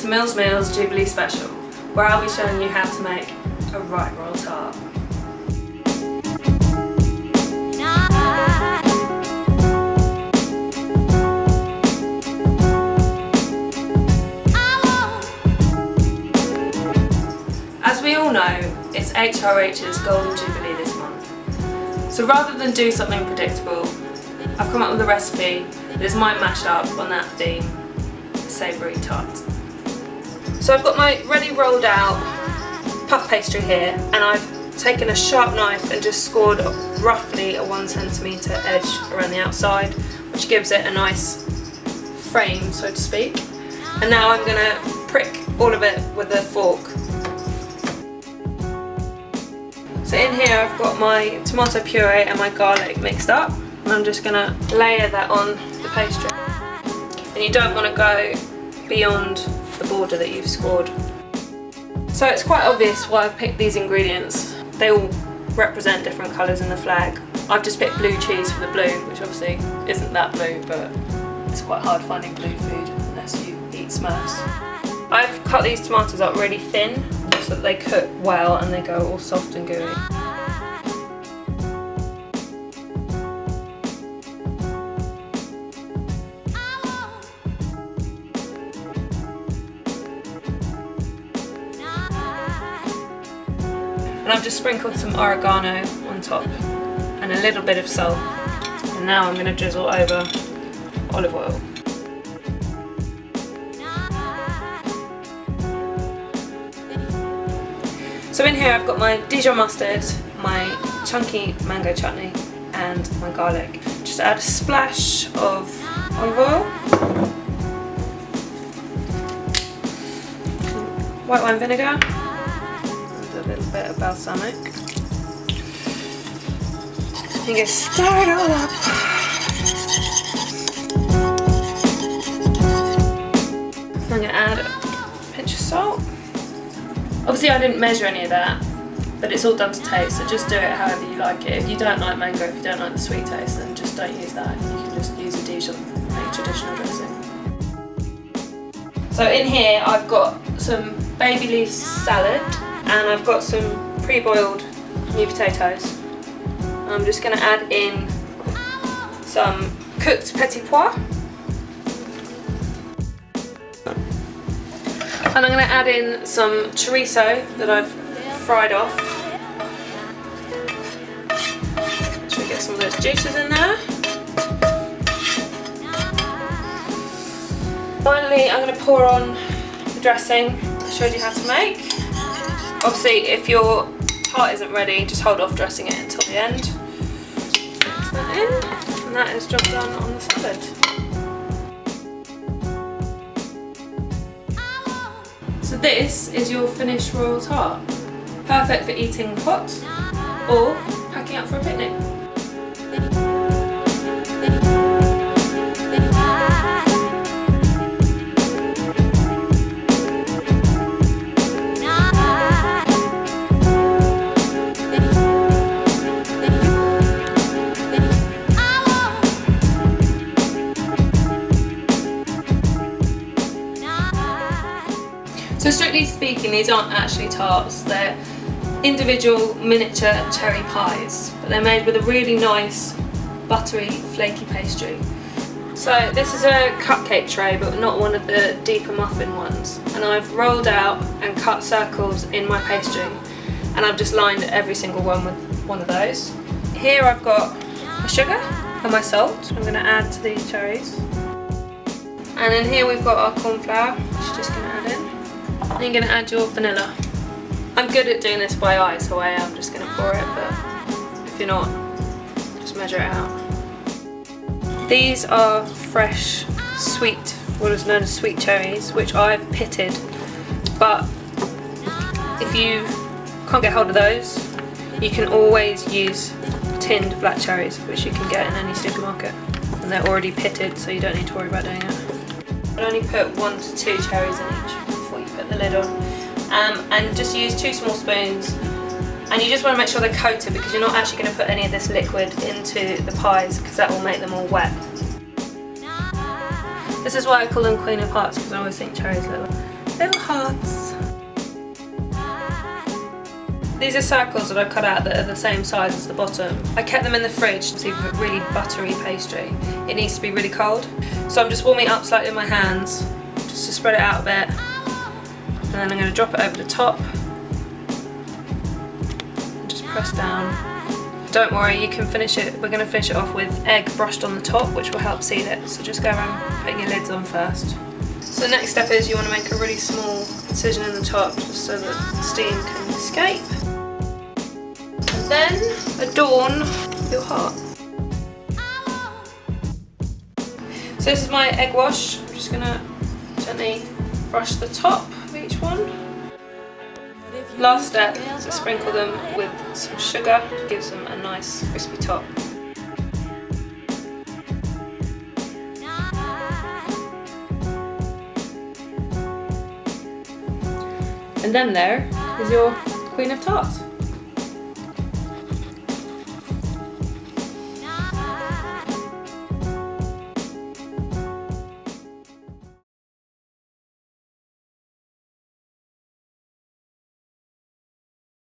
to Meals Jubilee Special, where I'll be showing you how to make a right royal tart. As we all know, it's HRH's Golden Jubilee this month. So rather than do something predictable, I've come up with a recipe that is my mashup on that theme, savoury tart. So I've got my ready rolled out puff pastry here, and I've taken a sharp knife and just scored roughly a 1 centimetre edge around the outside, which gives it a nice frame, so to speak. And now I'm going to prick all of it with a fork. So in here I've got my tomato puree and my garlic mixed up, and I'm just going to layer that on the pastry. And you don't want to go beyond the border that you've scored. So it's quite obvious why I've picked these ingredients. They all represent different colours in the flag. I've just picked blue cheese for the blue, which obviously isn't that blue, but it's quite hard finding blue food unless you eat Smurfs. I've cut these tomatoes up really thin so that they cook well and they go all soft and gooey. And I've just sprinkled some oregano on top and a little bit of salt. And now I'm going to drizzle over olive oil. So in here I've got my Dijon mustard, my chunky mango chutney and my garlic. Just add a splash of olive oil, white wine vinegar, a little bit of balsamic. You can stir it all up. I'm going to add a pinch of salt. Obviously I didn't measure any of that, but it's all done to taste, so just do it however you like it. If you don't like mango, if you don't like the sweet taste, then just don't use that. You can just use a Dijon, a traditional dressing. So in here I've got some baby leaf salad, and I've got some pre-boiled new potatoes. I'm just going to add in some cooked petit pois, and I'm going to add in some chorizo that I've fried off. Make sure we get some of those juices in there. Finally I'm going to pour on the dressing I showed you how to make. Obviously if your tart isn't ready, just hold off dressing it until the end. Mix that in, and that is job done on the salad. So this is your finished royal tart. Perfect for eating hot or packing up for a picnic. So strictly speaking, these aren't actually tarts, they're individual miniature cherry pies, but they're made with a really nice buttery flaky pastry. So this is a cupcake tray, but not one of the deeper muffin ones, and I've rolled out and cut circles in my pastry, and I've just lined every single one with one of those. Here I've got my sugar and my salt I'm going to add to these cherries, and in here we've got our corn flour, which you're just going to add in. And you're going to add your vanilla. I'm good at doing this by eye, so I am just going to pour it, but if you're not, just measure it out. These are fresh, sweet, what is known as sweet cherries, which I've pitted, but if you can't get hold of those, you can always use tinned black cherries, which you can get in any supermarket, and they're already pitted, so you don't need to worry about doing it. I'd only put 1 to 2 cherries in each before you put the lid on, and just use 2 small spoons, and you just want to make sure they're coated, because you're not actually going to put any of this liquid into the pies, because that will make them all wet. This is why I call them Queen of Hearts, because I always think cherries look like. little hearts. These are circles that I've cut out that are the same size as the bottom. I kept them in the fridge to see a really buttery pastry. It needs to be really cold. So I'm just warming it up slightly in my hands, just to spread it out a bit. And then I'm going to drop it over the top. And just press down. Don't worry, you can finish it. We're going to finish it off with egg brushed on the top, which will help seal it. So just go around putting your lids on first. So the next step is you want to make a really small incision in the top, just so that the steam can escape. And then adorn your heart. So this is my egg wash. I'm just going to gently brush the top of each one. Last step is to sprinkle them with some sugar, it gives them a nice crispy top. And then there is your Queen of Tarts.